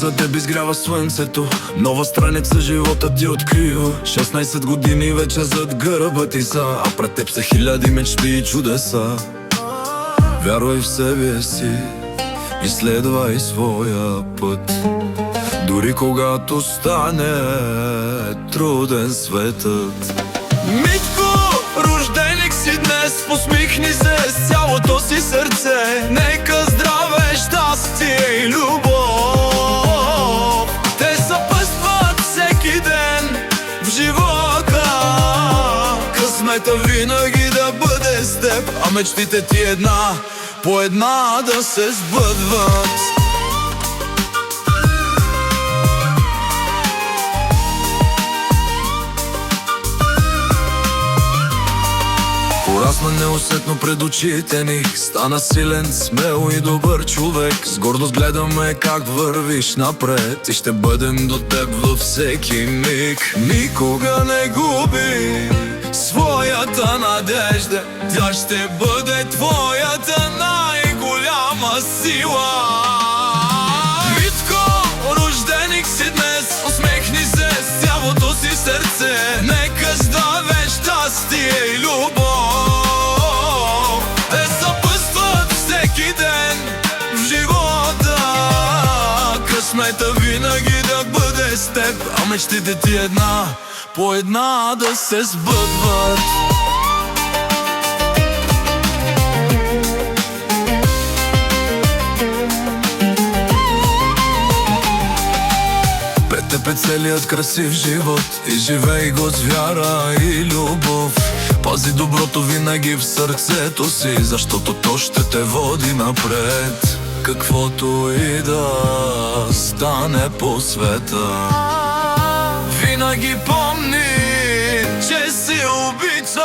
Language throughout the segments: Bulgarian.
за теб изгрява слънцето, нова страница живота ти открива. 16 години вече зад гърба ти са, а пред теб са хиляди мечти и чудеса. Вярвай в себе си и следвай своя път, дори когато стане труден светът. Митко, рожденик си днес, усмихни се с цялото си сърце. Нека здраве, щастие и любов те съпътстват всеки ден в живота. Късмета винаги да бъде с теб, а мечтите ти една по една да се сбъдват. Порасна неусетно пред очите ни, стана силен, смел и добър човек. С гордост гледаме как вървиш напред и ще бъдем до теб във всеки миг. Никога не губи своята надежда, тя ще бъде твоята най-голяма сила. Митко, рожденик си днес, усмехни се с цялото си сърце. Нека здраве, щастие и любов те съпътстват всеки ден в живота. Късмета винаги да бъде с теб, а мечтите ти една по една да се сбъдват. Пред теб е целият красив живот и живей го с вяра и любов. Пази доброто винаги в сърцето си, защото то ще те води напред. Каквото и да стане по света, винаги помни, че си обичан.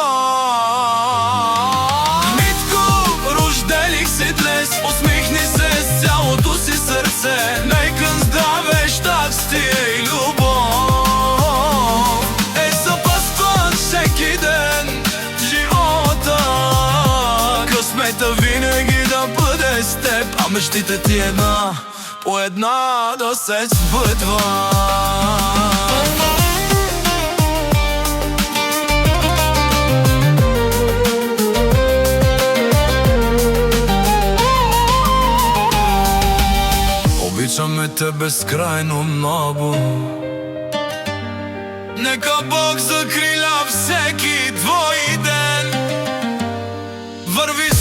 Митко, рожденик си днес, усмихни се с цялото си сърце. Нека здраве, щастие и любов е съпътстват всеки ден в живота. Късмета винаги да бъде с теб, а мечтите ти една по една да се сбъдват. Обичаме те безкрайно много. Нека Бог закриля всеки твой ден. Върви